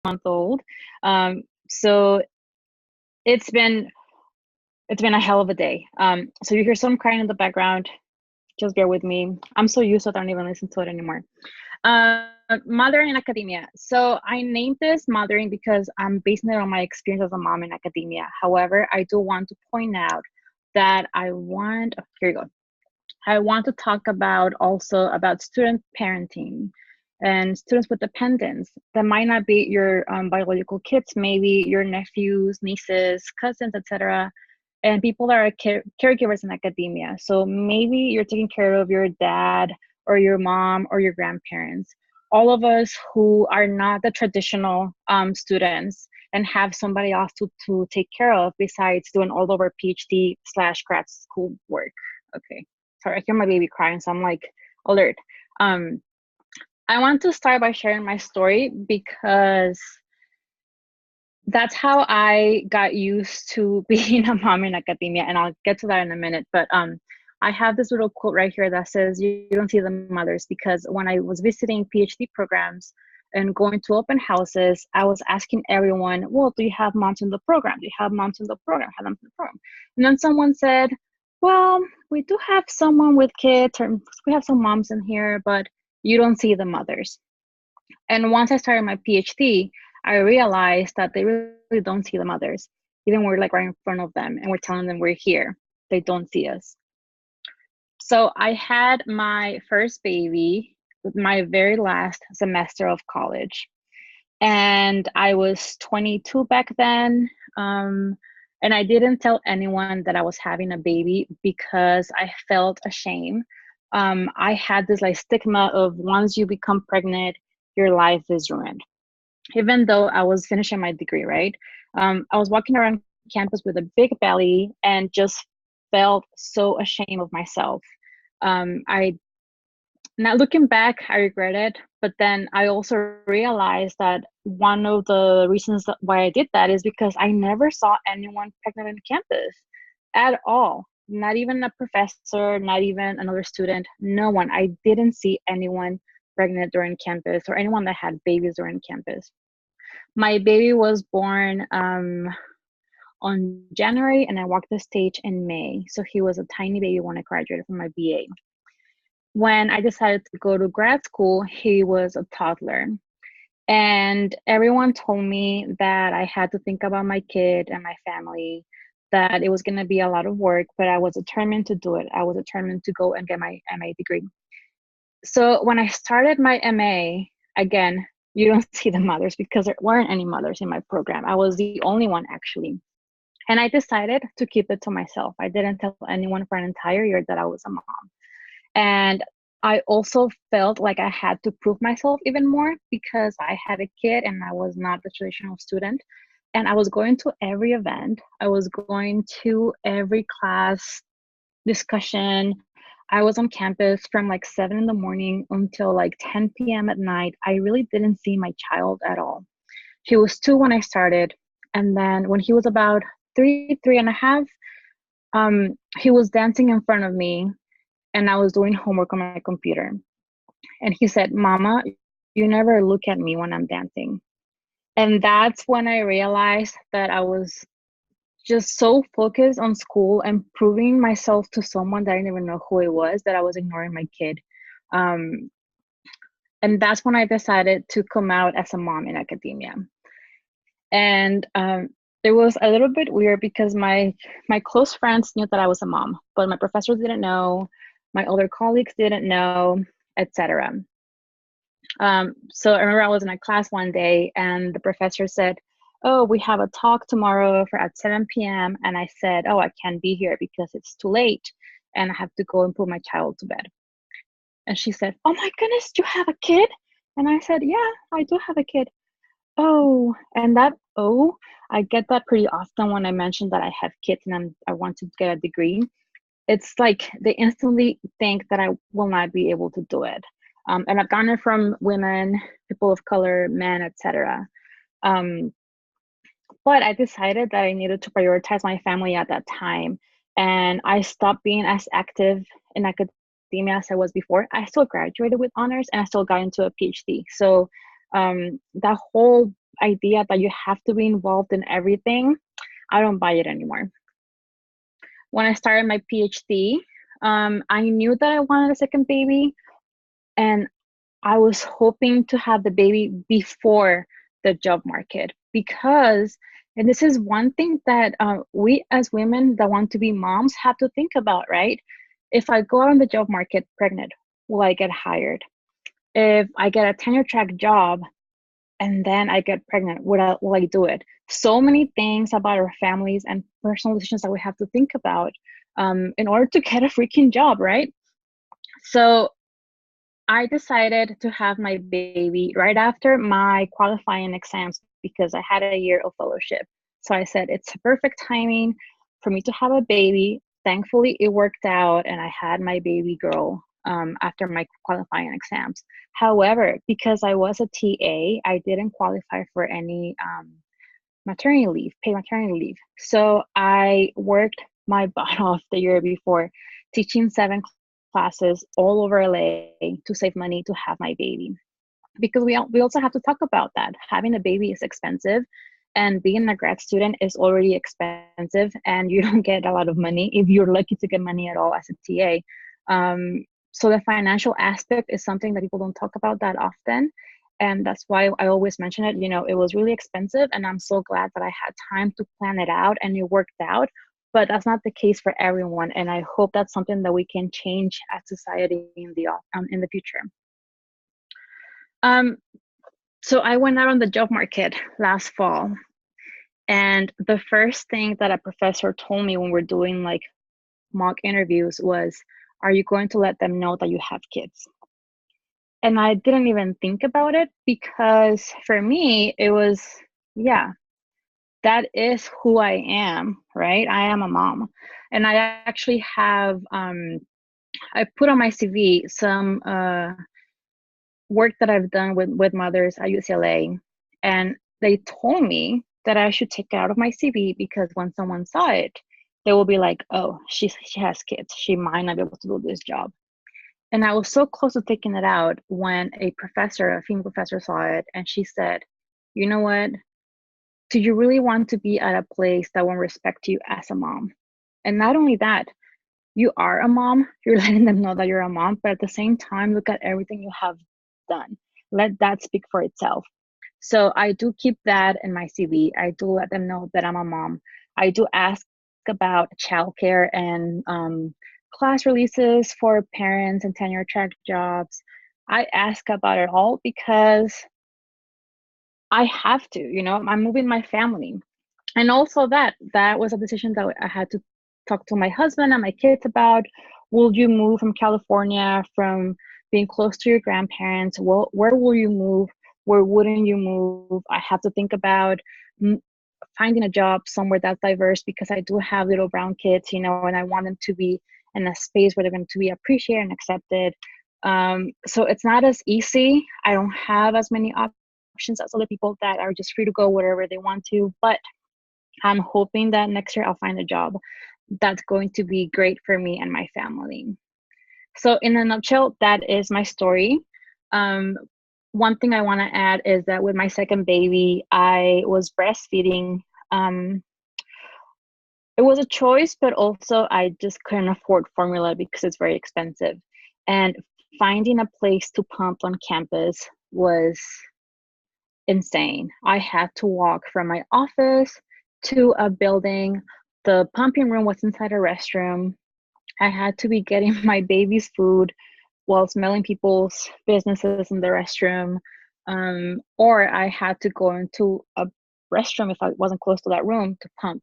month old. So it's been a hell of a day. So you hear some crying in the background. Just bear with me. I'm so used to it, I don't even listen to it anymore. Mothering in academia. So I named this mothering because I'm basing it on my experience as a mom in academia. However, I do want to point out that here you go. I want to talk about also about student parenting and students with dependents that might not be your biological kids, maybe your nephews, nieces, cousins, etc., and people that are caregivers in academia. So maybe you're taking care of your dad or your mom or your grandparents. All of us who are not the traditional students and have somebody else to take care of besides doing all of our PhD / grad school work. Okay. Sorry, I hear my baby crying, so I'm like alert. I want to start by sharing my story because that's how I got used to being a mom in academia, and I'll get to that in a minute. But I have this little quote right here that says, "You don't see the mothers," because when I was visiting PhD programs and going to open houses, I was asking everyone, "Well, do you have moms in the program? Do you have moms in the program? Have them in the program?" And then someone said, "Well, we do have someone with kids, or we have some moms in here, but you don't see the mothers." And once I started my PhD, I realized that they really don't see the mothers. Even when we're like right in front of them and we're telling them we're here, they don't see us. So I had my first baby with my very last semester of college. And I was 22 back then. And I didn't tell anyone that I was having a baby because I felt ashamed. I had this like stigma of once you become pregnant, your life is ruined. Even though I was finishing my degree, right? I was walking around campus with a big belly and just felt so ashamed of myself. I Now looking back, I regret it, but then I also realized that one of the reasons why I did that is because I never saw anyone pregnant on campus at all. Not even a professor, not even another student, no one. I didn't see anyone pregnant during campus or anyone that had babies during campus. My baby was born on January and I walked the stage in May. So he was a tiny baby when I graduated from my BA. When I decided to go to grad school, he was a toddler. And everyone told me that I had to think about my kid and my family, that it was going to be a lot of work, but I was determined to do it. I was determined to go and get my MA degree. So when I started my MA, again, you don't see the mothers because there weren't any mothers in my program. I was the only one actually. And I decided to keep it to myself. I didn't tell anyone for an entire year that I was a mom. And I also felt like I had to prove myself even more because I had a kid and I was not the traditional student. And I was going to every event, I was going to every class discussion. I was on campus from like 7 in the morning until like 10 p.m. at night. I really didn't see my child at all. He was 2 when I started. And then when he was about three and a half, he was dancing in front of me and I was doing homework on my computer. And he said, "Mama, you never look at me when I'm dancing." And that's when I realized that I was just so focused on school and proving myself to someone that I didn't even know who it was, that I was ignoring my kid. And that's when I decided to come out as a mom in academia. And it was a little bit weird because my close friends knew that I was a mom, but my professors didn't know, my other colleagues didn't know, etc. So I remember I was in a class one day and the professor said, "Oh, we have a talk tomorrow at 7 p.m. And I said, "Oh, I can't be here because it's too late and I have to go and put my child to bed." And she said, "Oh my goodness, you have a kid?" And I said, "Yeah, I do have a kid." Oh, and that I get that pretty often when I mention that I have kids and I want to get a degree. It's like they instantly think that I will not be able to do it. And I've gotten it from women, people of color, men, etc. But I decided that I needed to prioritize my family at that time. And I stopped being as active in academia as I was before. I still graduated with honors and I still got into a PhD. So that whole idea that you have to be involved in everything, I don't buy it anymore. When I started my PhD, I knew that I wanted a second baby, and I was hoping to have the baby before the job market because, and this is one thing that we as women that want to be moms have to think about, right? If I go out on the job market pregnant, will I get hired? If I get a tenure track job and then I get pregnant, will I do it? So many things about our families and personal decisions that we have to think about in order to get a freaking job, right? So I decided to have my baby right after my qualifying exams because I had a year of fellowship. So I said, it's perfect timing for me to have a baby. Thankfully, it worked out, and I had my baby girl after my qualifying exams. However, because I was a TA, I didn't qualify for any maternity leave, paid maternity leave. So I worked my butt off the year before, teaching 7 classes all over LA to save money to have my baby. Because we also have to talk about that. Having a baby is expensive, and being a grad student is already expensive, and you don't get a lot of money if you're lucky to get money at all as a TA. So the financial aspect is something that people don't talk about that often. And that's why I always mention it. It was really expensive, and I'm so glad that I had time to plan it out and it worked out. But that's not the case for everyone, and I hope that's something that we can change as society in the future. So I went out on the job market last fall, and the first thing that a professor told me when we're doing like mock interviews was, are you going to let them know that you have kids? And I didn't even think about it because for me, it was, yeah, that is who I am, right? I am a mom. And I actually have, I put on my CV some work that I've done with mothers at UCLA. And they told me that I should take it out of my CV because when someone saw it, they will be like, oh, she has kids. She might not be able to do this job. And I was so close to taking it out when a female professor saw it, and she said, you know what? Do you really want to be at a place that won't respect you as a mom? And not only that, you are a mom, you're letting them know that you're a mom, but at the same time, look at everything you have done. Let that speak for itself. So I do keep that in my CV. I do let them know that I'm a mom. I do ask about childcare and class releases for parents and tenure track jobs. I ask about it all because I have to, I'm moving my family. And also that was a decision that I had to talk to my husband and my kids about. Will you move from California, from being close to your grandparents? Well, where will you move? Where wouldn't you move? I have to think about finding a job somewhere that's diverse because I do have little brown kids, and I want them to be in a space where they're going to be appreciated and accepted. So it's not as easy. I don't have as many options as other people that are just free to go wherever they want to, but I'm hoping that next year I'll find a job that's going to be great for me and my family. So in a nutshell, that is my story. One thing I want to add is that with my second baby, I was breastfeeding. It was a choice, but also I just couldn't afford formula because it's very expensive. And finding a place to pump on campus was insane. I had to walk from my office to a building. The pumping room was inside a restroom. I had to be getting my baby's food while smelling people's businesses in the restroom. Or I had to go into a restroom if I wasn't close to that room to pump.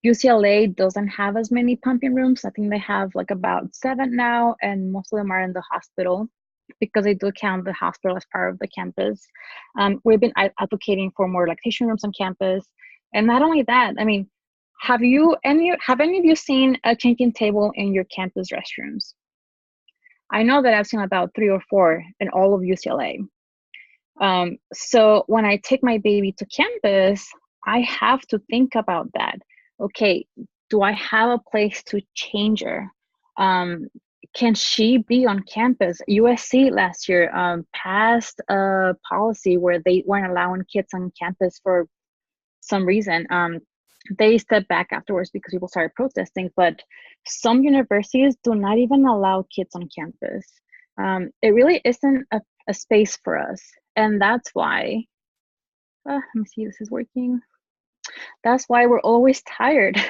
UCLA doesn't have as many pumping rooms. I think they have like about 7 now, and most of them are in the hospital because they do count the hospital as part of the campus. We've been advocating for more lactation rooms on campus. And not only that, I mean, have any of you seen a changing table in your campus restrooms? I know that I've seen about 3 or 4 in all of UCLA. So when I take my baby to campus, I have to think about that. Okay, do I have a place to change her? can she be on campus? USC last year passed a policy where they weren't allowing kids on campus for some reason. They stepped back afterwards because people started protesting, but some universities do not even allow kids on campus. It really isn't a space for us. And that's why, let me see, this is working. That's why we're always tired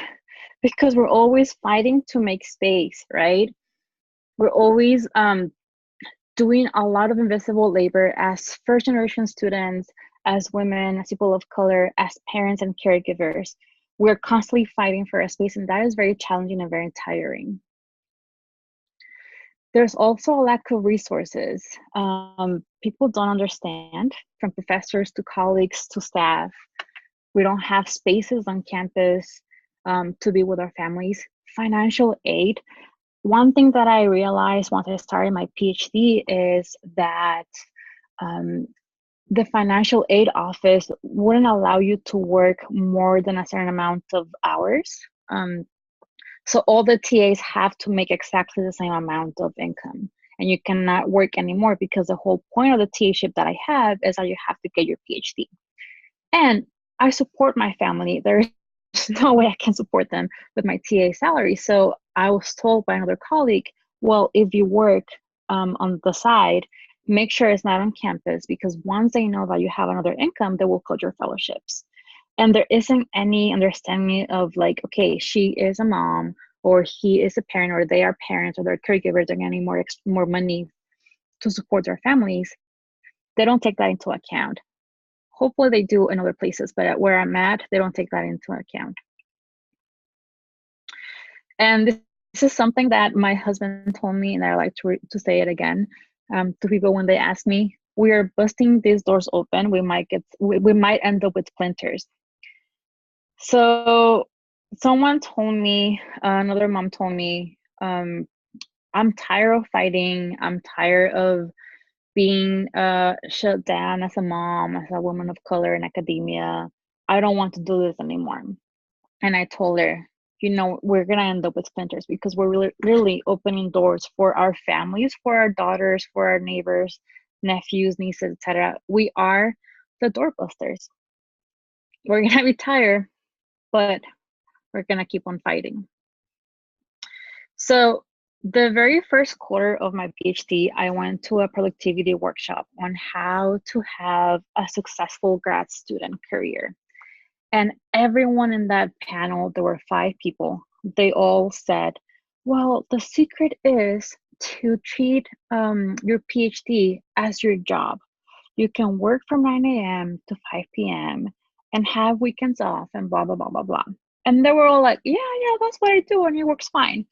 because we're always fighting to make space, right? We're always doing a lot of invisible labor as first generation students, as women, as people of color, as parents and caregivers. We're constantly fighting for a space, and that is very challenging and very tiring. There's also a lack of resources. People don't understand, from professors to colleagues to staff. We don't have spaces on campus to be with our families. Financial aid. One thing that I realized once I started my PhD is that the financial aid office wouldn't allow you to work more than a certain amount of hours. So all the TAs have to make exactly the same amount of income, and you cannot work anymore because the whole point of the TA-ship that I have is that you have to get your PhD. And I support my family. There's no way I can support them with my TA salary. So I was told by another colleague, well, if you work on the side, make sure it's not on campus, because once they know that you have another income, they will cut your fellowships. And there isn't any understanding of like, okay, she is a mom, or he is a parent, or they are parents, or they're caregivers, they're getting more money to support their families. They don't take that into account. Hopefully they do in other places, but at where I'm at, they don't take that into account. And this is something that my husband told me, and I like to say it again to people when they ask me, we are busting these doors open. We might end up with splinters. So someone told me, another mom told me, I'm tired of fighting. I'm tired of being shut down as a mom, as a woman of color in academia. I don't want to do this anymore. And I told her, we're going to end up with splinters, because we're really opening doors for our families, for our daughters, for our neighbors, nephews, nieces, etc. We are the doorbusters. We're going to be tired, but we're going to keep on fighting. So the very first quarter of my PhD, I went to a productivity workshop on how to have a successful grad student career. And everyone in that panel, there were 5 people, they all said, well, the secret is to treat your PhD as your job. You can work from 9 a.m. to 5 p.m. and have weekends off and blah, blah, blah, blah, blah. And they were all like, yeah, that's what I do, and it works fine.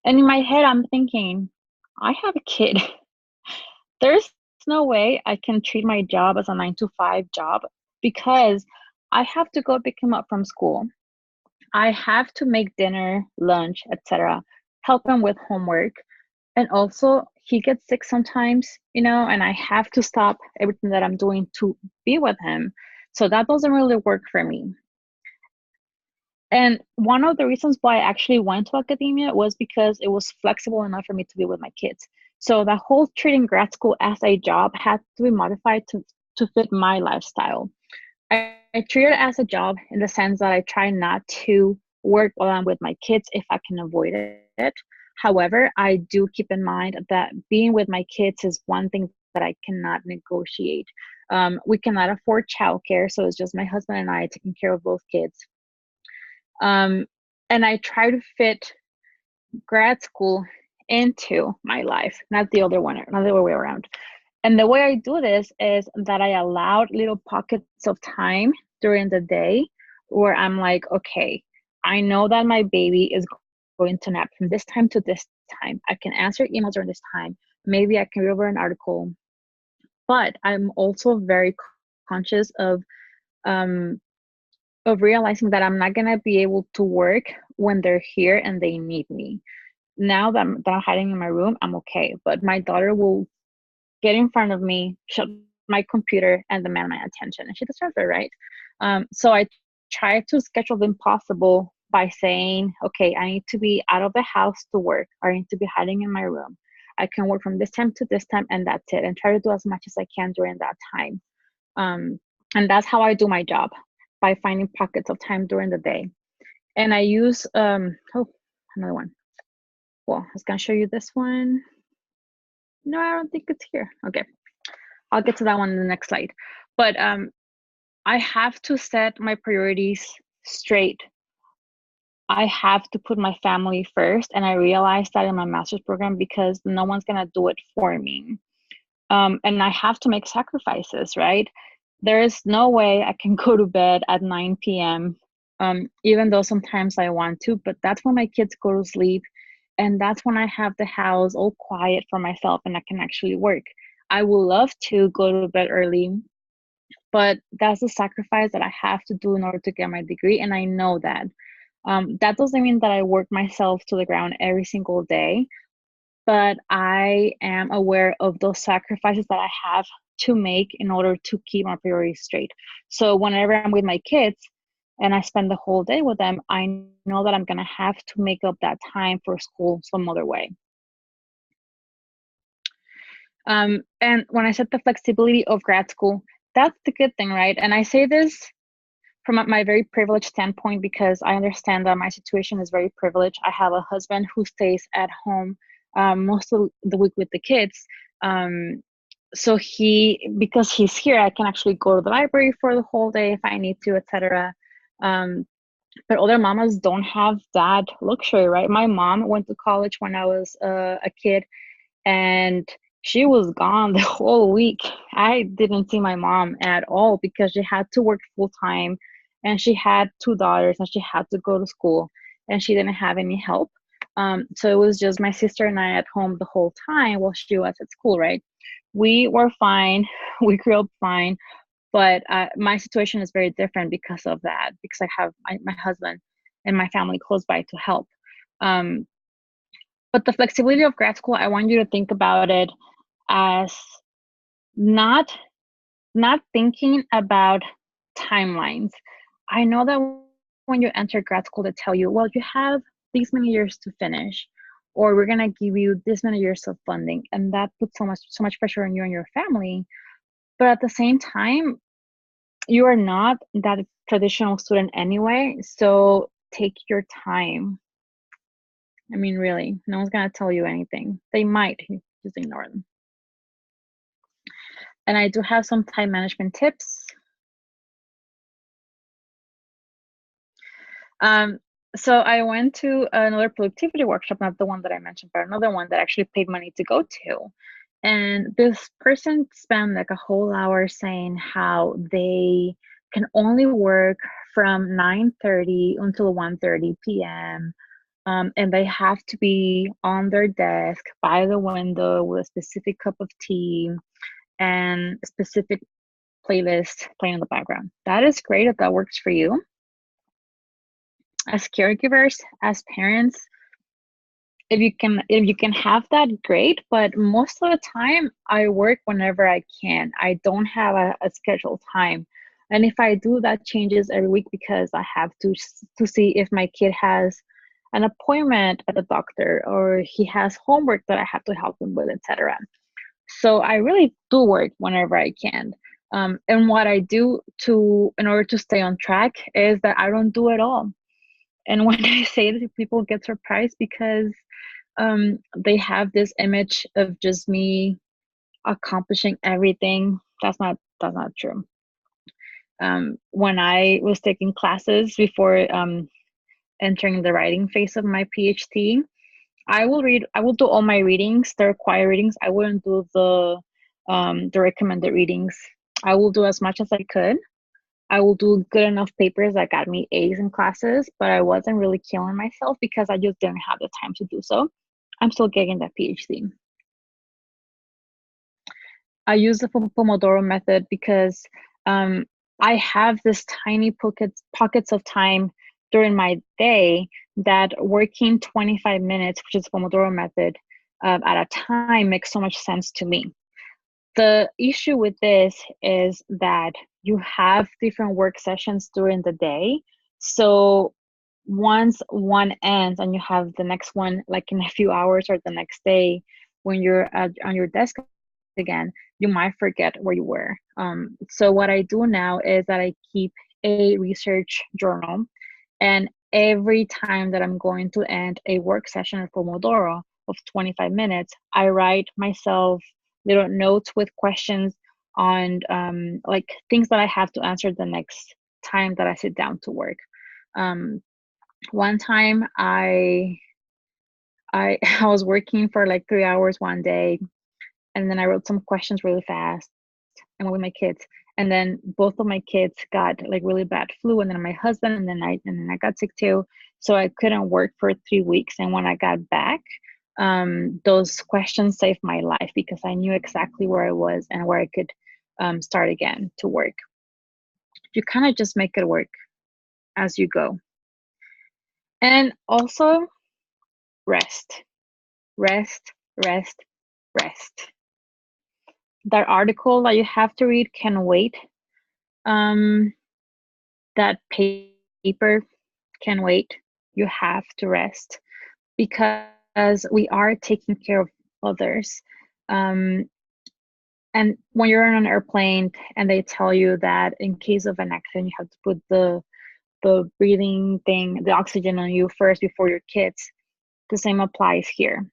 And in my head, I'm thinking, I have a kid. There's no way I can treat my job as a 9 to 5 job, because I have to go pick him up from school. I have to make dinner, lunch, etc., help him with homework. And also, he gets sick sometimes, and I have to stop everything that I'm doing to be with him. So that doesn't really work for me. And one of the reasons why I actually went to academia was because it was flexible enough for me to be with my kids. So the whole treating grad school as a job had to be modified to fit my lifestyle. I treat it as a job in the sense that I try not to work while I'm with my kids if I can avoid it. However, I do keep in mind that being with my kids is one thing that I cannot negotiate. We cannot afford childcare, so it's just my husband and I taking care of both kids. And I try to fit grad school into my life, not the other way around. And the way I do this is that I allowed little pockets of time during the day where I'm like, okay, I know that my baby is going to nap from this time to this time. I can answer emails during this time. Maybe I can read over an article. But I'm also very conscious of realizing that I'm not going to be able to work when they're here and they need me. Now that I'm hiding in my room, I'm okay. But my daughter will get in front of me, shut my computer, and demand my attention. And she deserves it, right? So I try to schedule the impossible by saying, okay, I need to be out of the house to work, or I need to be hiding in my room. I can work from this time to this time, and that's it, and try to do as much as I can during that time. And that's how I do my job, by finding pockets of time during the day. And I use, oh, another one. Well, I was gonna show you this one. No, I don't think it's here. Okay, I'll get to that one in the next slide. But I have to set my priorities straight. I have to put my family first, and I realized that in my master's program, because no one's gonna do it for me. And I have to make sacrifices, right? There is no way I can go to bed at 9 p.m., even though sometimes I want to, but that's when my kids go to sleep. And that's when I have the house all quiet for myself and I can actually work. I would love to go to bed early, but that's a sacrifice that I have to do in order to get my degree. And I know that. That doesn't mean that I work myself to the ground every single day, but I am aware of those sacrifices that I have to make in order to keep my priorities straight. So whenever I'm with my kids and I spend the whole day with them, I know that I'm going to have to make up that time for school some other way. And when I said the flexibility of grad school, that's the good thing, right? And I say this from my very privileged standpoint, because I understand that my situation is very privileged. I have a husband who stays at home most of the week with the kids. So because he's here, I can actually go to the library for the whole day if I need to, etc. But other mamas don't have that luxury, right? My mom went to college when I was a kid, and she was gone the whole week. I didn't see my mom at all because she had to work full time, and she had 2 daughters, and she had to go to school, and she didn't have any help. So it was just my sister and I at home the whole time while she was at school, right? We were fine. We grew up fine. But my situation is very different because of that, because I have my husband and my family close by to help. But the flexibility of grad school, I want you to think about it as not thinking about timelines. I know that when you enter grad school, they tell you, well, you have these many years to finish, or we're gonna give you this many years of funding, and that puts so much pressure on you and your family. But at the same time, you are not that traditional student anyway, so take your time. I mean, really, no one's gonna tell you anything. They might, just ignore them. And I do have some time management tips. So I went to another productivity workshop, not the one that I mentioned, but another one that I actually paid money to go to. And this person spent like a whole hour saying how they can only work from 9:30 until 1:30 p.m. And they have to be on their desk by the window with a specific cup of tea and a specific playlist playing in the background. That is great if that works for you. As caregivers, as parents, if you can have that, great. But most of the time I work whenever I can. I don't have a scheduled time, and if I do, that changes every week because I have to see if my kid has an appointment at the doctor or he has homework that I have to help him with, etc. So I really do work whenever I can. And what I do in order to stay on track is that I don't do it all. And when I say this, people get surprised because they have this image of just me accomplishing everything. That's not true. When I was taking classes before entering the writing phase of my PhD, I will do all my readings, the required readings. I wouldn't do the recommended readings. I will do as much as I could. I will do good enough papers that got me A's in classes, but I wasn't really killing myself because I just didn't have the time to do so. I'm still getting that PhD. I use the Pomodoro method because I have this tiny pockets of time during my day that working 25 minutes, which is the Pomodoro method, at a time makes so much sense to me. The issue with this is that you have different work sessions during the day. So once one ends and you have the next one like in a few hours or the next day, when you're on your desk again, you might forget where you were. So what I do now is that I keep a research journal, and every time that I'm going to end a work session or Pomodoro of 25 minutes, I write myself little notes with questions on like things that I have to answer the next time that I sit down to work. Um, one time I I was working for like 3 hours one day, and then I wrote some questions really fast and went with my kids. And then both of my kids got like really bad flu, and then my husband, and then I got sick too. So I couldn't work for 3 weeks. And when I got back, those questions saved my life because I knew exactly where I was and where I could start again to work. You kind of just make it work as you go. And also rest, rest, rest, rest. That article that you have to read can wait. Um, that paper can wait. You have to rest because we are taking care of others. Um, and when you're on an airplane and they tell you that in case of an accident, you have to put the breathing thing, the oxygen on you first before your kids, the same applies here.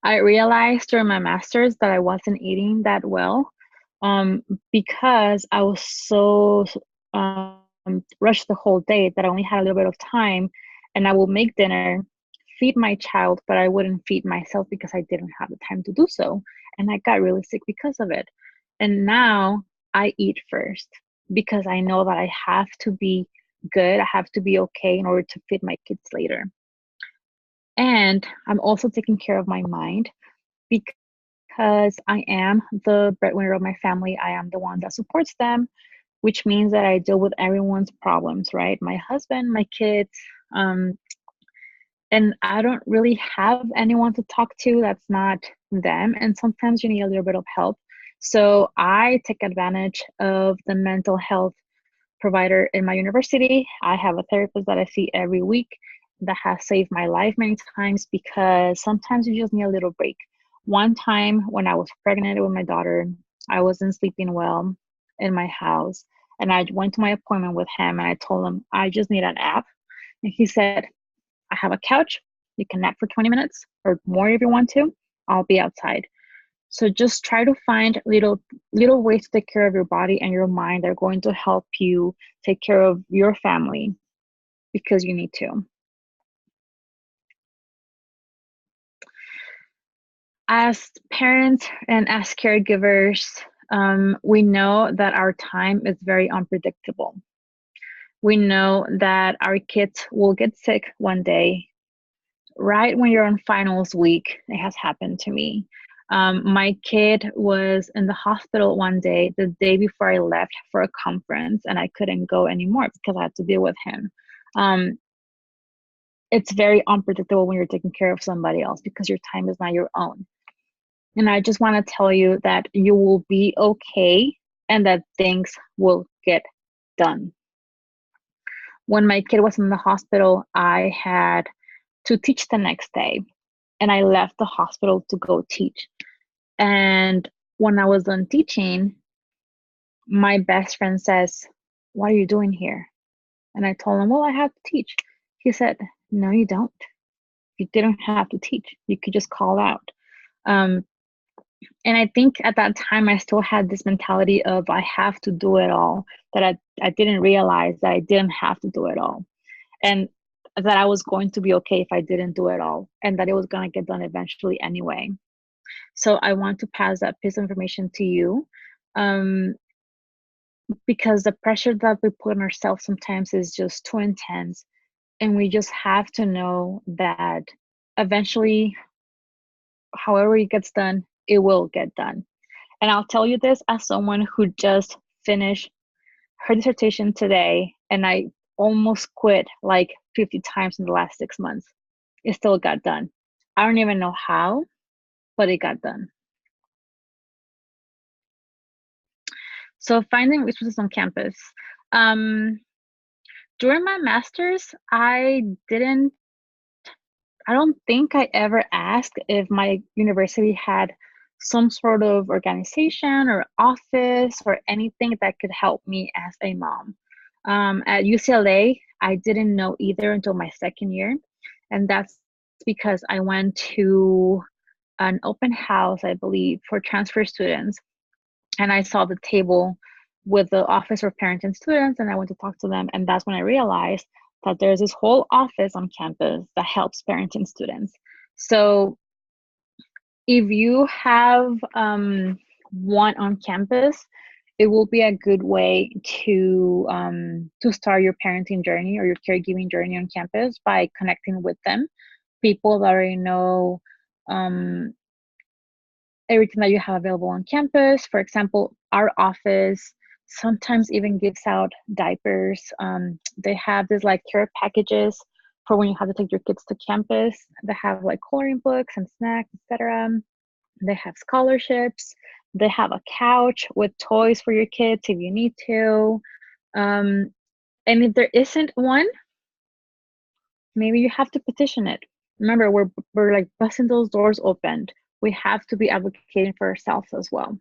I realized during my master's that I wasn't eating that well, um, because I was so rushed the whole day that I only had a little bit of time, and I will make dinner, feed my child, but I wouldn't feed myself because I didn't have the time to do so. And I got really sick because of it. And now I eat first because I know that I have to be good, I have to be okay in order to feed my kids later. And I'm also taking care of my mind because I am the breadwinner of my family. I am the one that supports them, which means that I deal with everyone's problems, right? My husband, my kids, um, and I don't really have anyone to talk to that's not them. And sometimes you need a little bit of help. So I take advantage of the mental health provider in my university. I have a therapist that I see every week that has saved my life many times because sometimes you just need a little break. One time when I was pregnant with my daughter, I wasn't sleeping well in my house, and I went to my appointment with him and I told him I just need an nap. And he said, I have a couch. You can nap for 20 minutes or more if you want to. I'll be outside. So just try to find little ways to take care of your body and your mind that are going to help you take care of your family because you need to. As parents and as caregivers, we know that our time is very unpredictable. We know that our kids will get sick one day, right when you're on finals week. It has happened to me. My kid was in the hospital one day, the day before I left for a conference, and I couldn't go anymore because I had to deal with him. Um, it's very unpredictable when you're taking care of somebody else because your time is not your own. And I just want to tell you that you will be okay and that things will get done. When my kid was in the hospital, I had to teach the next day, and I left the hospital to go teach. And when I was done teaching, my best friend says, what are you doing here? And I told him, well, I have to teach. He said, no, you don't. You didn't have to teach. You could just call out. Um, and I think at that time, I still had this mentality of I have to do it all, that I didn't realize that I didn't have to do it all. And that I was going to be okay if I didn't do it all, and that it was going to get done eventually anyway. So I want to pass that piece of information to you, um, because the pressure that we put on ourselves sometimes is just too intense. And we just have to know that eventually, however it gets done, it will get done. And I'll tell you this as someone who just finished her dissertation today, and I almost quit like 50 times in the last 6 months. It still got done. I don't even know how, but it got done. So finding resources on campus. Um, During my master's, I don't think I ever asked if my university had some sort of organization or office or anything that could help me as a mom. At UCLA, I didn't know either until my second year. And that's because I went to an open house, I believe, for transfer students. And I saw the table with the office for parents and students, and I went to talk to them. And that's when I realized that there's this whole office on campus that helps parents and students. So if you have one on campus, it will be a good way to start your parenting journey or your caregiving journey on campus by connecting with them, people that already know um, everything that you have available on campus. For example, our office sometimes even gives out diapers. They have this like care packages for when you have to take your kids to campus. They have like coloring books and snacks, etc. They have scholarships. They have a couch with toys for your kids if you need to. Um, and if there isn't one, maybe you have to petition it. Remember, we're like busting those doors open. We have to be advocating for ourselves as well.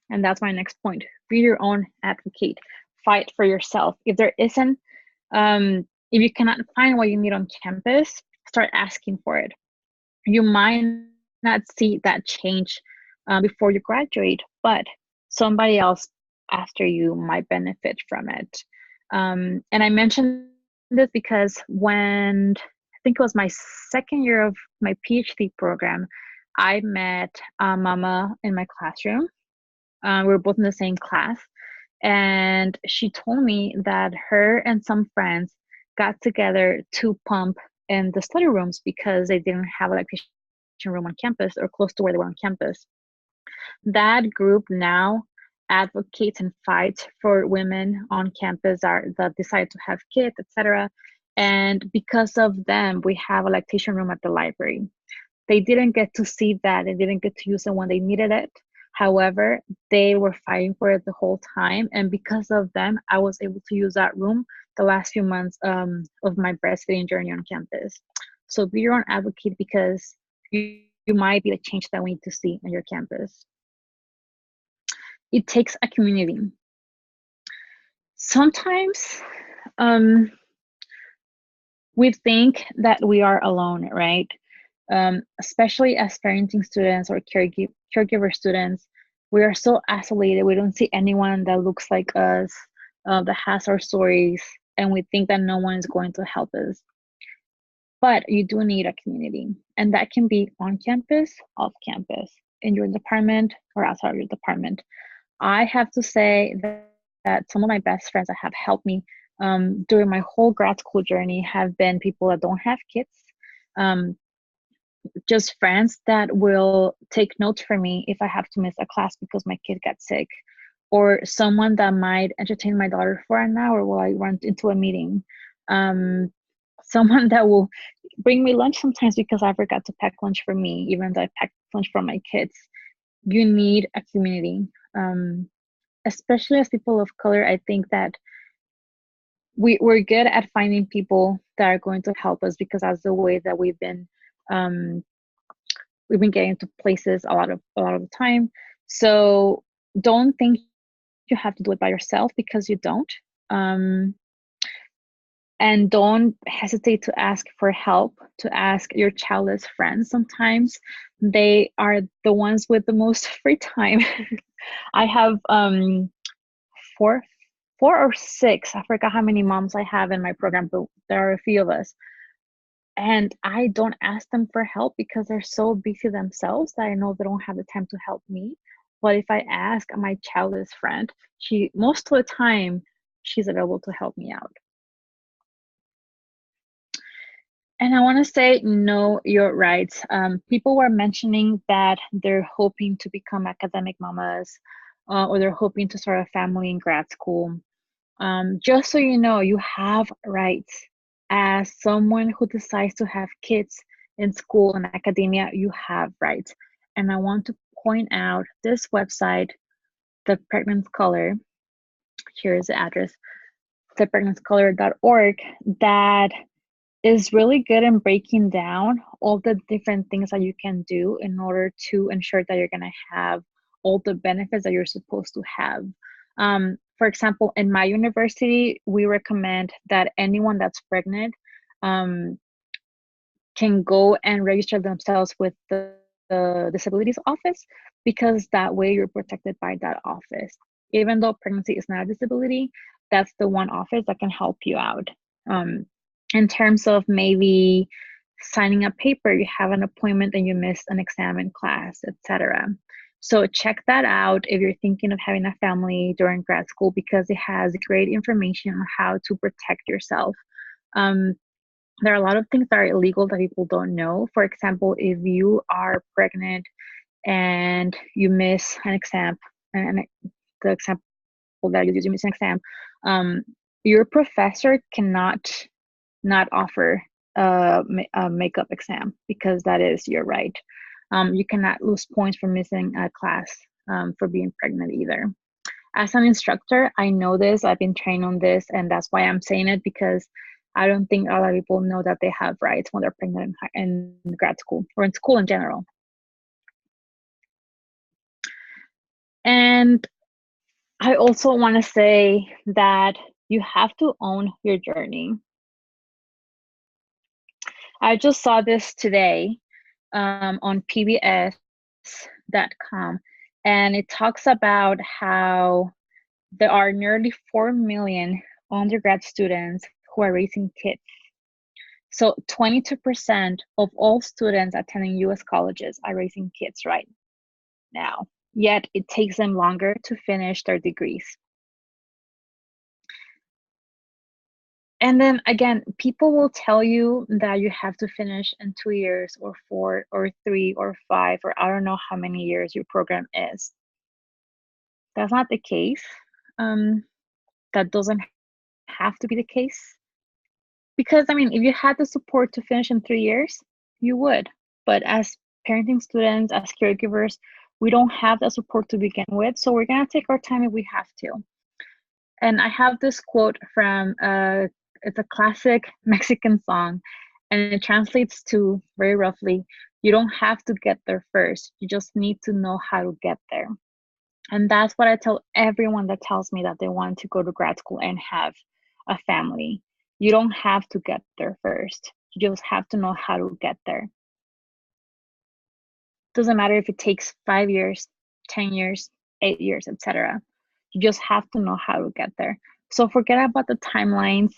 And that's my next point. Be your own advocate. Fight for yourself. If there isn't, if you cannot find what you need on campus, start asking for it. You might not see that change before you graduate, but somebody else after you might benefit from it. And I mentioned this because when I think it was my second year of my PhD program, I met a mama in my classroom. We were both in the same class, and she told me that her and some friends got together to pump in the study rooms because they didn't have a lactation room on campus or close to where they were on campus. That group now advocates and fights for women on campus that decide to have kids, etc. And because of them, we have a lactation room at the library. They didn't get to see that. They didn't get to use it when they needed it. However, they were fighting for it the whole time. And because of them, I was able to use that room the last few months of my breastfeeding journey on campus. So be your own advocate because you might be the change that we need to see on your campus. It takes a community. Sometimes we think that we are alone, right? Especially as parenting students or caregiver students, we are so isolated. We don't see anyone that looks like us, that has our stories, and we think that no one is going to help us. But you do need a community, and that can be on campus, off campus, in your department, or outside of your department. I have to say that some of my best friends that have helped me during my whole grad school journey have been people that don't have kids. Just friends that will take notes for me if I have to miss a class because my kid got sick, or someone that might entertain my daughter for an hour while I run into a meeting. Someone that will bring me lunch sometimes because I forgot to pack lunch for me, even though I packed lunch for my kids. You need a community. Especially as people of color, I think that we're good at finding people that are going to help us because that's the way that we've been getting to places a lot of the time. So don't think you have to do it by yourself because you don't. And don't hesitate to ask for help, to ask your childless friends. Sometimes they are the ones with the most free time. I have four or six, I forgot how many moms I have in my program, but there are a few of us. And I don't ask them for help because they're so busy themselves that I know they don't have the time to help me. But if I ask my childless friend, most of the time she's available to help me out. And I want to say, know your rights. People were mentioning that they're hoping to become academic mamas, or they're hoping to start a family in grad school. Just so you know, you have rights. As someone who decides to have kids in school and academia, you have rights. And I want to point out this website, the Pregnant Scholar. Here is the address. it's a pregnancycolor.org that is really good in breaking down all the different things that you can do in order to ensure that you're going to have all the benefits that you're supposed to have. For example, in my university, we recommend that anyone that's pregnant can go and register themselves with the disabilities office, because that way you're protected by that office. Even though pregnancy is not a disability, that's the one office that can help you out. In terms of maybe signing a paper, you have an appointment and you missed an exam in class, etc. So check that out if you're thinking of having a family during grad school, because it has great information on how to protect yourself. There are a lot of things that are illegal that people don't know. For example, if you are pregnant and you miss an exam, and the example that you use, you miss an exam, your professor cannot not offer a makeup exam, because that is your right. You cannot lose points for missing a class for being pregnant either. As an instructor, I know this, I've been trained on this, and that's why I'm saying it, because I don't think a lot of people know that they have rights when they're pregnant in grad school or in school in general. And I also want to say that you have to own your journey. I just saw this today on PBS.com, and it talks about how there are nearly 4 million undergrad students who are raising kids. So 22% of all students attending US colleges are raising kids right now, yet it takes them longer to finish their degrees. And then again, people will tell you that you have to finish in 2 years or 4 or 3 or 5, or I don't know how many years your program is. That's not the case. That doesn't have to be the case. Because, I mean, if you had the support to finish in 3 years, you would. But as parenting students, as caregivers, we don't have that support to begin with. So we're going to take our time if we have to. And I have this quote from, it's a classic Mexican song, and it translates to, very roughly, you don't have to get there first. You just need to know how to get there. And that's what I tell everyone that tells me that they want to go to grad school and have a family. You don't have to get there first. You just have to know how to get there. Doesn't matter if it takes 5 years, 10 years, 8 years, etc. You just have to know how to get there. So forget about the timelines.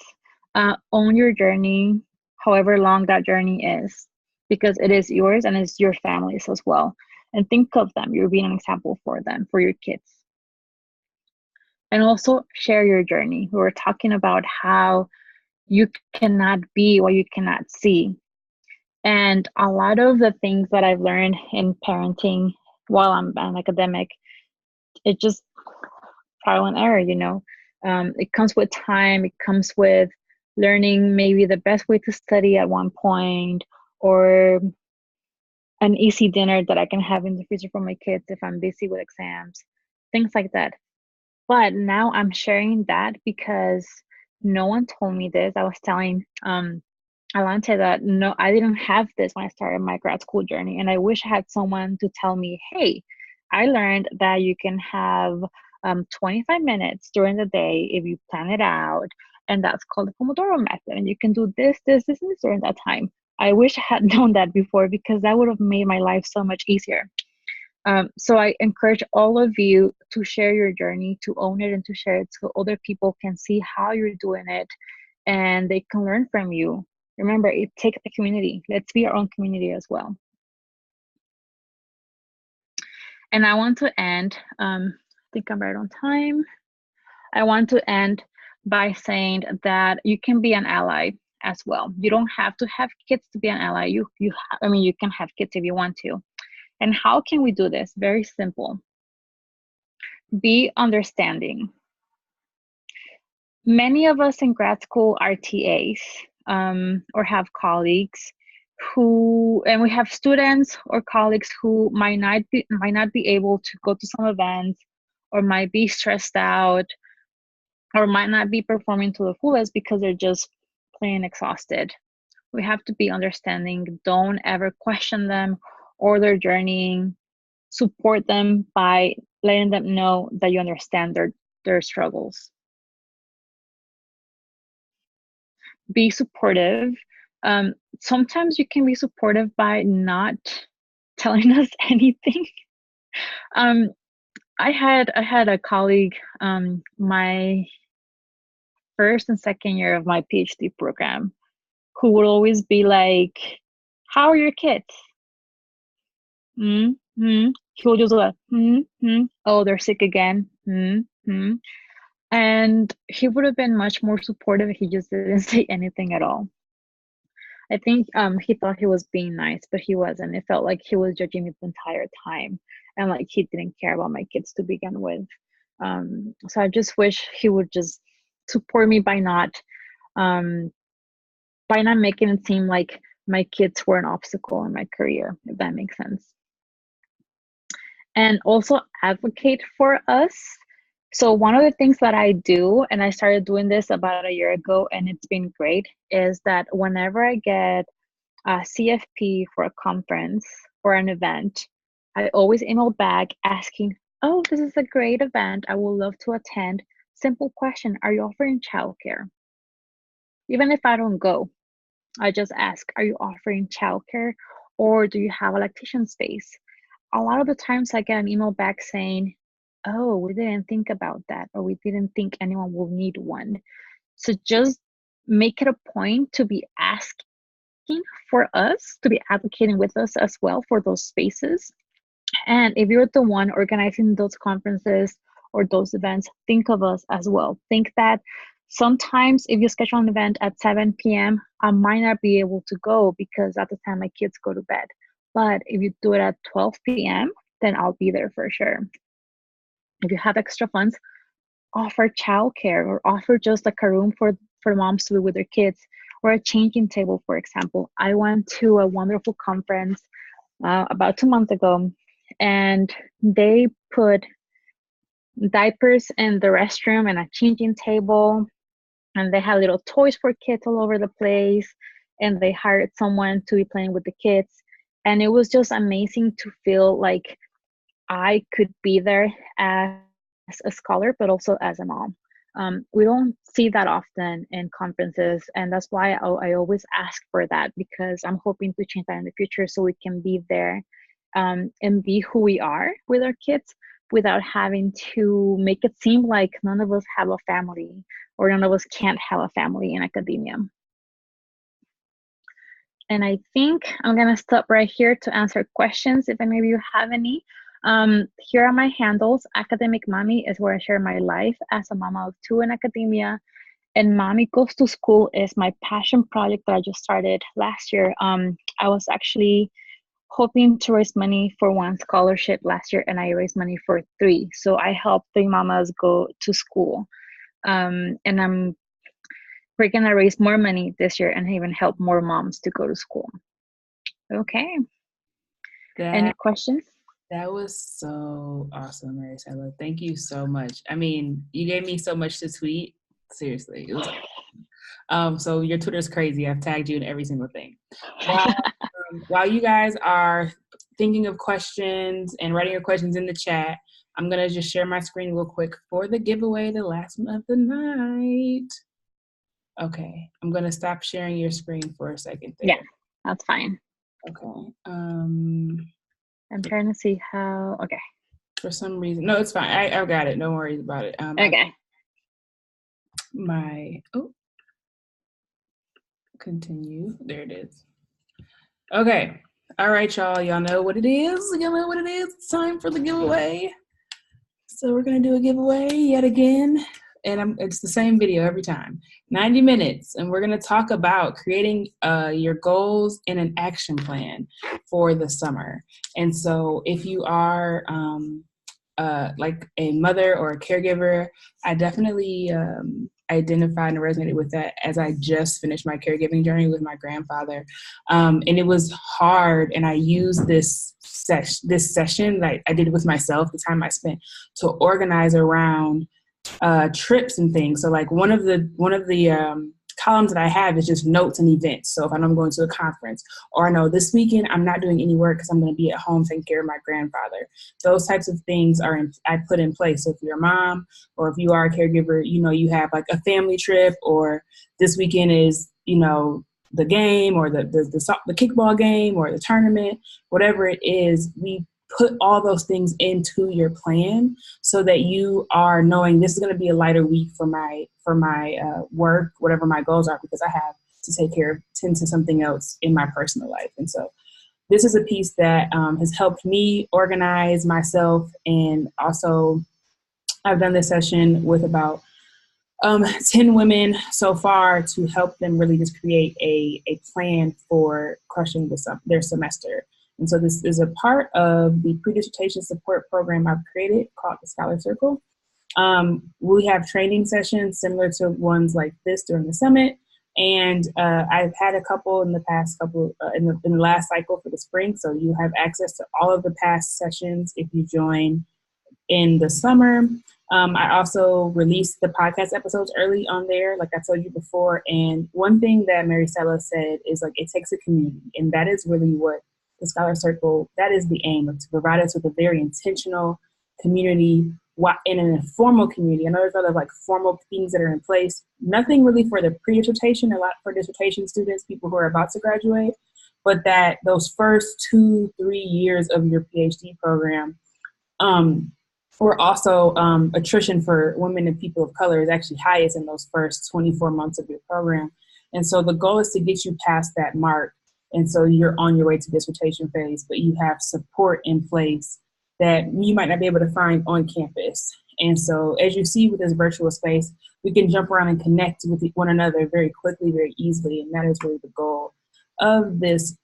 Own your journey, however long that journey is, because it is yours and it's your family's as well. And think of them. You're being an example for them, for your kids. And also share your journey. We were talking about how you cannot be what you cannot see. And a lot of the things that I've learned in parenting while I'm an academic, it just trial and error, you know. It comes with time, it comes with learning maybe the best way to study at one point, or an easy dinner that I can have in the future for my kids if I'm busy with exams, things like that. But now I'm sharing that because no one told me this. I was telling Alante that no, I didn't have this when I started my grad school journey. And I wish I had someone to tell me, hey, I learned that you can have 25 minutes during the day if you plan it out. And that's called the Pomodoro method. And you can do this, this, this, and this during that time. I wish I had known that before, because that would have made my life so much easier. So I encourage all of you to share your journey, to own it, and to share it so other people can see how you're doing it and they can learn from you. Remember, it takes a community. Let's be our own community as well. And I want to end, I think I'm right on time. I want to end by saying that you can be an ally as well. You don't have to have kids to be an ally. You can have kids if you want to. And how can we do this? Very simple. Be understanding. Many of us in grad school are TAs or have colleagues and we have students or colleagues who might not be able to go to some events, or might be stressed out, or might not be performing to the fullest because they're just plain exhausted. We have to be understanding. Don't ever question them or their journeying. Support them by letting them know that you understand their struggles. Be supportive. Sometimes you can be supportive by not telling us anything. I had a colleague, my first and second year of my PhD program, who would always be like, "How are your kids?" Mm-hmm. He would just go, mm-hmm. "Oh, they're sick again." Mm-hmm. And he would have been much more supportive if he just didn't say anything at all. I think he thought he was being nice, but he wasn't. It felt like he was judging me the entire time, and like he didn't care about my kids to begin with. So I just wish he would just support me um, by not making it seem like my kids were an obstacle in my career, if that makes sense. And also advocate for us. So one of the things that I do, and I started doing this about a year ago, and it's been great, is that whenever I get a CFP for a conference or an event, I always email back asking, "Oh, this is a great event. I would love to attend. Simple question, are you offering childcare?" Even if I don't go, I just ask, "Are you offering childcare, or do you have a lactation space?" A lot of the times I get an email back saying, "Oh, we didn't think about that," or "We didn't think anyone will need one." So just make it a point to be asking for us, to be advocating with us as well for those spaces. And if you're the one organizing those conferences or those events, think of us as well. Think that sometimes if you schedule an event at 7 p.m., I might not be able to go because at the time my kids go to bed. But if you do it at 12 p.m., then I'll be there for sure. If you have extra funds, offer childcare or offer just like a room for moms to be with their kids, or a changing table, for example. I went to a wonderful conference about 2 months ago, and they put diapers in the restroom and a changing table, and they had little toys for kids all over the place, and they hired someone to be playing with the kids. And it was just amazing to feel like I could be there as a scholar, but also as a mom. We don't see that often in conferences, and that's why I always ask for that, because I'm hoping to change that in the future so we can be there and be who we are with our kids without having to make it seem like none of us have a family or none of us can't have a family in academia. And I think I'm going to stop right here to answer questions if any of you have any. Here are my handles. Academic Mommy is where I share my life as a mama of two in academia. And Mommy Goes to School is my passion project that I just started last year. I was actually hoping to raise money for one scholarship last year, and I raised money for 3. So I helped 3 mamas go to school. And we're gonna raise more money this year and even help more moms to go to school. Okay. Any questions? That was so awesome, Maricela. Thank you so much. I mean, you gave me so much to tweet. Seriously, it was awesome. So your Twitter's crazy. I've tagged you in every single thing. While you guys are thinking of questions and writing your questions in the chat, I'm gonna just share my screen real quick for the giveaway, the last one of the night. Okay, I'm gonna stop sharing your screen for a second there. Yeah, that's fine. Okay. I'm trying to see how. Okay. For some reason, no, it's fine. I've got it. No worries about it. Okay. Continue. There it is. Okay. All right, y'all. Y'all know what it is. Y'all know what it is. It's time for the giveaway. So we're gonna do a giveaway yet again, and it's the same video every time. 90 minutes, and we're gonna talk about creating your goals and an action plan for the summer. And so, if you are like a mother or a caregiver, I definitely identified and resonated with that as I just finished my caregiving journey with my grandfather. And it was hard, and I used this session that I did with myself, the time I spent, to organize around trips and things. So like one of the columns that I have is just notes and events. So if I know I'm going to a conference, or I know this weekend I'm not doing any work because I'm going to be at home taking care of my grandfather. Those types of things I put in place. So if you're a mom or if you are a caregiver, you have like a family trip, or this weekend is, the game or the kickball game or the tournament, whatever it is, we put all those things into your plan so that you are knowing this is going to be a lighter week for my work, whatever my goals are, because I have to tend to something else in my personal life. And so this is a piece that has helped me organize myself. And also I've done this session with about 10 women so far to help them really just create a plan for crushing their semester. And so this is a part of the pre-dissertation support program I've created called the Scholar Circle. We have training sessions similar to ones like this during the summit. And I've had a couple in the past in the last cycle for the spring. So you have access to all of the past sessions if you join in the summer. I also released the podcast episodes early on there, like I told you before. And one thing that Maricela said is like, it takes a community. And that is really what the Scholar Circle, that is the aim, to provide us with a very intentional community in an informal community. I know there's other like formal things that are in place. Nothing really for the pre-dissertation, a lot for dissertation students, people who are about to graduate, but that those first 2-3 years of your PhD program, or also attrition for women and people of color is actually highest in those first 24 months of your program. And so the goal is to get you past that mark. And so you're on your way to dissertation phase, but you have support in place that you might not be able to find on campus. And so as you see with this virtual space, we can jump around and connect with one another very quickly, very easily. And that is really the goal of this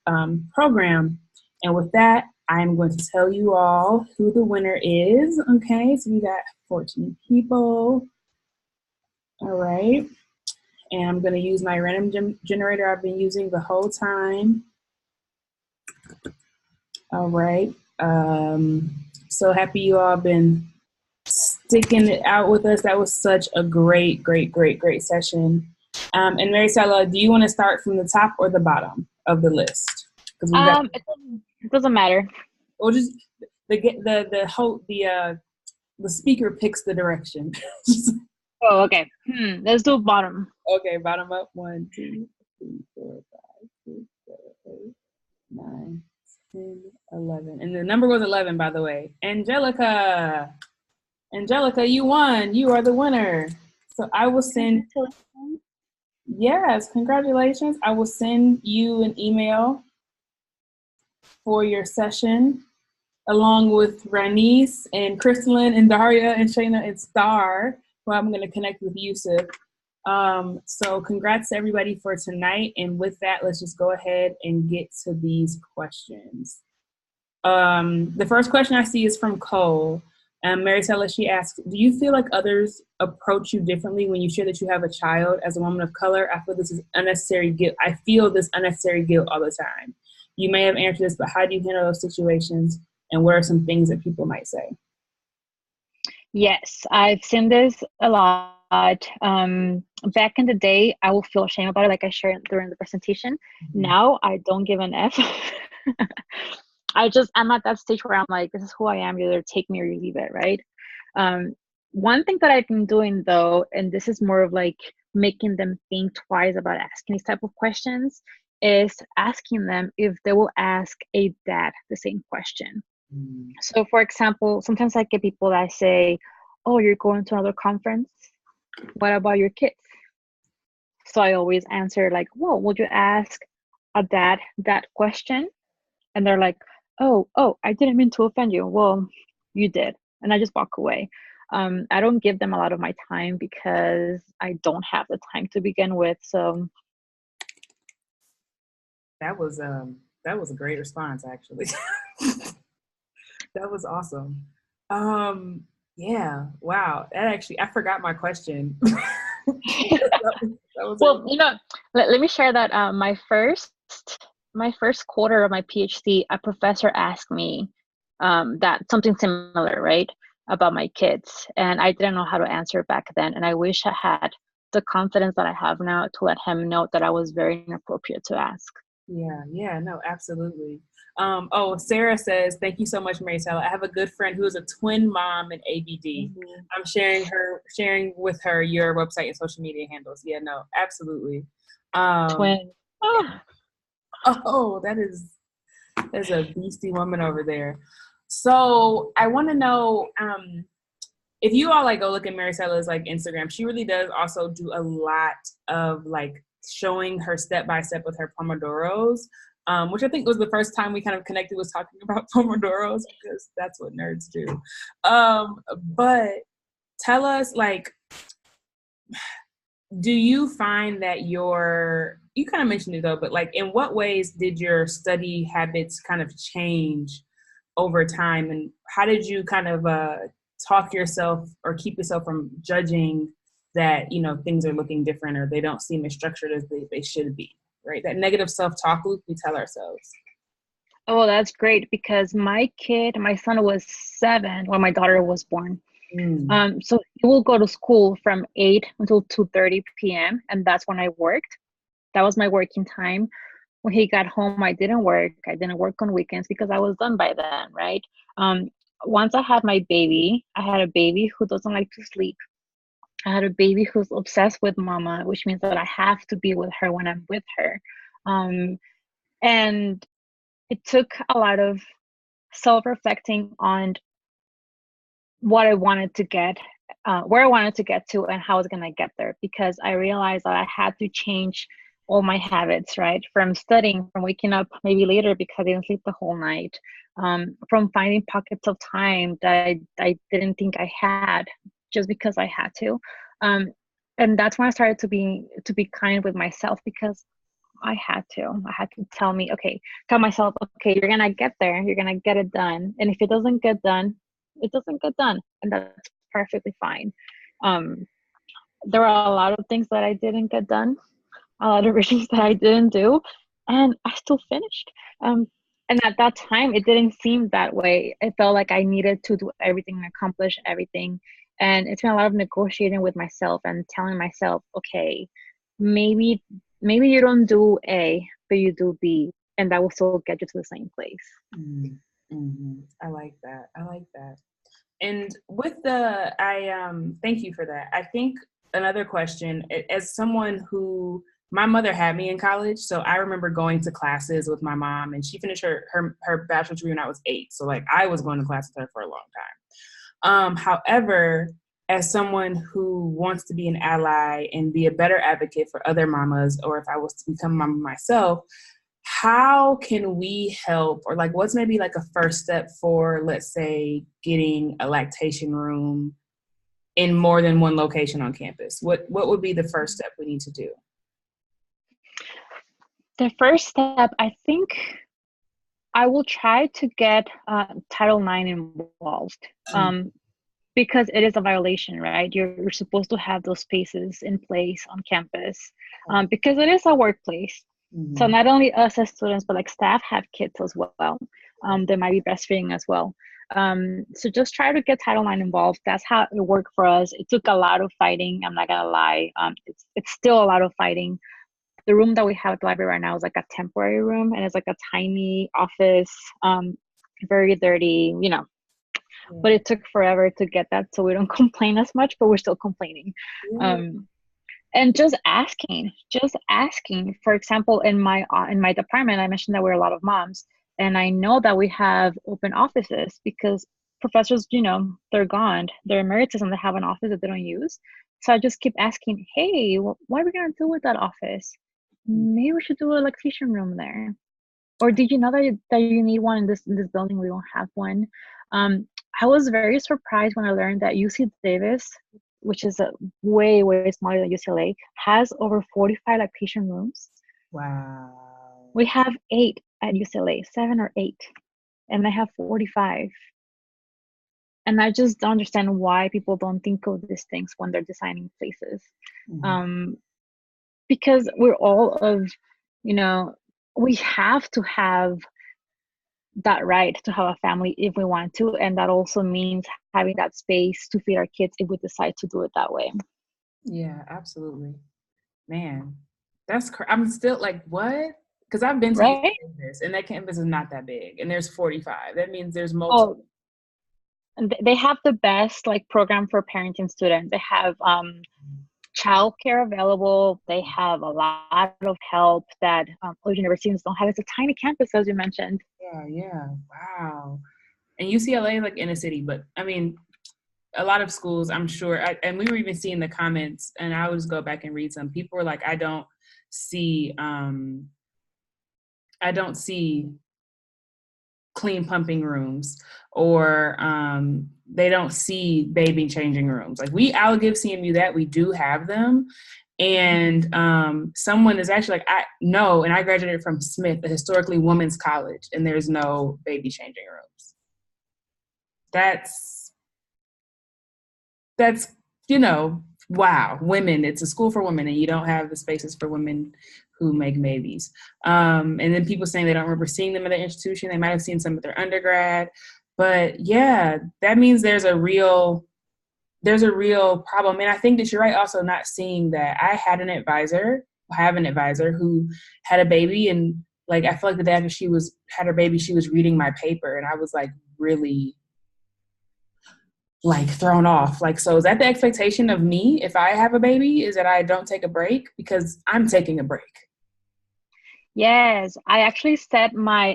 program. And with that, I'm going to tell you all who the winner is. Okay, so we got 14 people. All right. And I'm going to use my random generator I've been using the whole time. All right. So happy you all been sticking it out with us. That was such a great session. And Maricela, do you want to start from the top or the bottom of the list? It doesn't matter. Or just the speaker picks the direction. Oh, okay. Let's do bottom. Okay, bottom up. 1, 2, 3, 4, 5, 6, 7, 8, 9, 10, 11. And the number was 11, by the way. Angelica, you won. You are the winner. So I will send. Yes, congratulations. I will send you an email for your session, along with Ranice and Crystalline and Daria and Shayna and Star, who I'm going to connect with Yusuf. So congrats to everybody for tonight. And with that, let's just go ahead and get to these questions. The first question I see is from Cole. Maricela, she asks, do you feel like others approach you differently when you share that you have a child as a woman of color? I feel this unnecessary guilt all the time. You may have answered this, but how do you handle those situations? And what are some things that people might say? Yes, I've seen this a lot. Back in the day, I will feel ashamed about it, like I shared during the presentation. Mm-hmm. Now I don't give an F. I'm at that stage where I'm like, this is who I am. You either take me or you leave it, right? One thing that I've been doing though, and this is more of like making them think twice about asking these type of questions, is asking them if they will ask a dad the same question. So for example, sometimes I get people that say, oh, you're going to another conference? What about your kids? So I always answer like, well, would you ask a dad that question? And they're like, oh, I didn't mean to offend you. Well, you did. And I just walk away. I don't give them a lot of my time because I don't have the time to begin with. So that was a great response, actually. That was awesome. Yeah, wow. I forgot my question. that was well, let me share that my first quarter of my PhD, a professor asked me that something similar, right? about my kids, and I didn't know how to answer back then. And I wish I had the confidence that I have now to let him know that I was very inappropriate to ask. Yeah, no, absolutely. Oh, Sarah says, thank you so much, Maricela. I have a good friend who is a twin mom in ABD. Mm-hmm. I'm sharing with her your website and social media handles. Yeah, no, absolutely. Twin. Oh. Oh, there's a beastie woman over there. So I want to know, if you all like go look at Maricela's like Instagram, she really does also do a lot of like showing her step by step with her pomodoros, which I think was the first time we kind of connected, was talking about pomodoros, because that's what nerds do. But tell us, like, do you find that you kind of mentioned it though, but like in what ways did your study habits kind of change over time, and how did you kind of talk yourself or keep yourself from judging that, you know, things are looking different or they don't seem as structured as they should be, right? That negative self-talk loop we tell ourselves. Oh, that's great, because my son was 7 when my daughter was born. Mm. So he will go to school from 8 until 2:30 p.m. and that's when I worked. That was my working time. When he got home, I didn't work. I didn't work on weekends because I was done by then, right? Um, Once I had my baby, I had a baby who doesn't like to sleep. I had a baby who's obsessed with mama, which means that I have to be with her when I'm with her. Um, and it took a lot of self-reflecting on what I wanted to get, where I wanted to get to, and how I was going to get there, because I realized that I had to change all my habits, right? From studying, from waking up maybe later because I didn't sleep the whole night, from finding pockets of time that I didn't think I had just because I had to. Um, and that's when I started to be kind with myself, because I had to. I had to tell myself, okay, you're gonna get there, you're gonna get it done. And if it doesn't get done, it doesn't get done. And that's perfectly fine. Um, there were a lot of things that I didn't get done, a lot of readings that I didn't do, and I still finished. Um, and at that time, it didn't seem that way. It felt like I needed to do everything and accomplish everything. And it's been a lot of negotiating with myself and telling myself, okay, maybe you don't do A, but you do B, and that will still get you to the same place. Mm-hmm. I like that. I like that. And thank you for that. I think another question, as someone who, my mother had me in college, so I remember going to classes with my mom, and she finished her bachelor's degree when I was 8. So like I was going to class with her for a long time. However, as someone who wants to be an ally and be a better advocate for other mamas, or if I was to become a mama myself, how can we help, or like what's maybe like a first step for, let's say, getting a lactation room in more than one location on campus? What would be the first step we need to do? The first step, I think, I will try to get Title IX involved, because it is a violation, right? You're supposed to have those spaces in place on campus, because it is a workplace. Mm-hmm. So not only us as students, but like staff have kids as well. They might be breastfeeding as well. So just try to get Title IX involved. That's how it worked for us. It took a lot of fighting. I'm not gonna lie. It's still a lot of fighting. The room that we have at the library right now is like a temporary room, and it's like a tiny office, very dirty, but it took forever to get that, so we don't complain as much, but we're still complaining. And just asking. For example, in my department, I mentioned that we're a lot of moms, and I know that we have open offices because professors, they're gone, they're emeritus, and they have an office that they don't use. So I just keep asking, hey, what are we gonna do with that office? Maybe we should do a lactation room there. Or did you know that you need one in this building? We don't have one. I was very surprised when I learned that UC Davis, which is a way, way smaller than UCLA, has over 45 lactation rooms. Wow. We have 8 at UCLA, 7 or 8, and I have 45. And I just don't understand why people don't think of these things when they're designing places. Because we're all of, we have to have that right to have a family if we want to, and that also means having that space to feed our kids if we decide to do it that way. Yeah, absolutely. Man, I'm still like, what? Because I've been to Right? UC campus, and that campus is not that big, and there's 45. That means there's multiple. Oh, and they have the best like program for parenting students. They have childcare available. They have a lot of help that other universities don't have. It's a tiny campus, as you mentioned. Yeah. Wow. And UCLA is like in a city, but I mean, a lot of schools, I'm sure, and we were even seeing the comments, and I would just go back and read some. People were like, see, I don't see clean pumping rooms, or they don't see baby changing rooms. Like I'll give CMU that we do have them. And someone is actually like, and I graduated from Smith, a historically women's college, and there's no baby changing rooms. That's, wow, women, it's a school for women, and you don't have the spaces for women who make babies. And then people saying they don't remember seeing them at the institution. They might have seen some at their undergrad. But yeah, that means there's a real problem. And I think that you're right also not seeing that. I have an advisor who had a baby, and like, I feel like the day after she had her baby, she was reading my paper, and I was like really like thrown off. Like, so is that the expectation of me if I have a baby, is that I don't take a break? Because I'm taking a break. Yes, I actually set my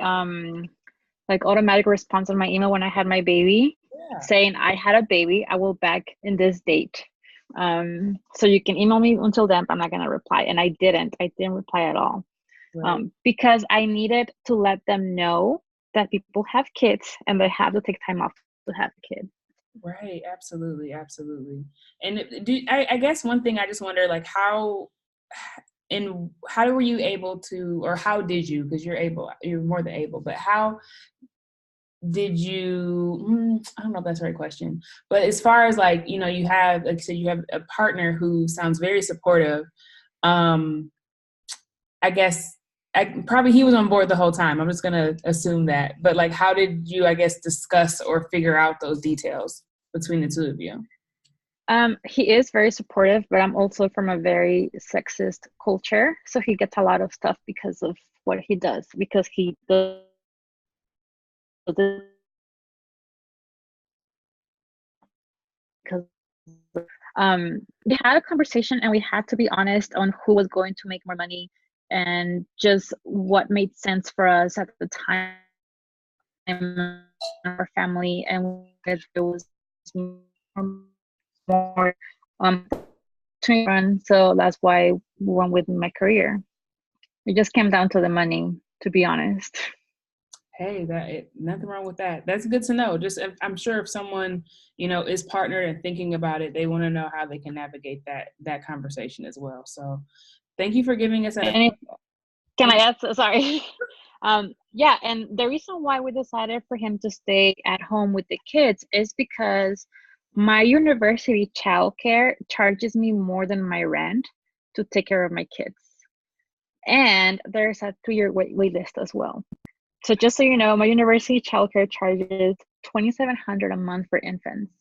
like automatic response on my email when I had my baby, saying I had a baby, I will back in this date. So you can email me until then, but I'm not gonna reply. And I didn't reply at all. Right. Because I needed to let them know that people have kids and they have to take time off to have a kid. Right. Absolutely. And I guess one thing I just wonder, like, how were you able to, or how did you, because you're more than able, but how did you, I don't know if that's the right question, but as far as like, you have, like you said, you have a partner who sounds very supportive. I guess probably he was on board the whole time. I'm just going to assume that. But like, how did you, I guess, discuss or figure out those details between the two of you? He is very supportive, but I'm also from a very sexist culture. So he gets a lot of stuff because of what he does, because he does because we had a conversation and we had to be honest on who was going to make more money and just what made sense for us at the time, our family, and it was more to run. So that's why we went with my career. It just came down to the money, to be honest. Hey, nothing wrong with that. That's good to know. Just, I'm sure if someone, is partnered and thinking about it, they want to know how they can navigate that conversation as well. So thank you for giving us that. Can I add? Sorry. Yeah, and the reason why we decided for him to stay at home with the kids is because my university childcare charges me more than my rent to take care of my kids. And there's a 2-year wait list as well. So just so you know, my university childcare charges $2,700 a month for infants.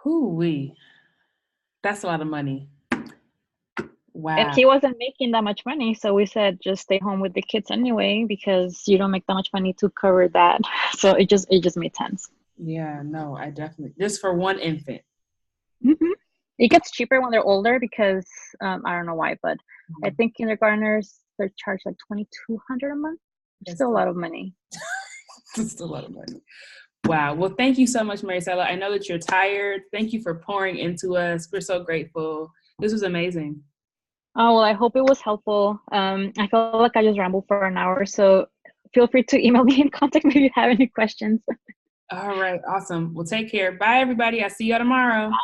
Hoo-wee. That's a lot of money. Wow. And he wasn't making that much money, so we said just stay home with the kids anyway, because you don't make that much money to cover that. So it just made sense. Yeah, no, I definitely, just for one infant. Mm-hmm. It gets cheaper when they're older because I don't know why, but I think kindergartners, they're charged like $2,200 a month. It's still a lot of money. It's still a lot of money. Wow. Well, thank you so much, Maricela. I know that you're tired. Thank you for pouring into us. We're so grateful. This was amazing. Oh, well, I hope it was helpful. I feel like I just rambled for an hour, so feel free to email me and contact me if you have any questions. All right. Awesome. Well, take care. Bye, everybody. I'll see you tomorrow. Bye.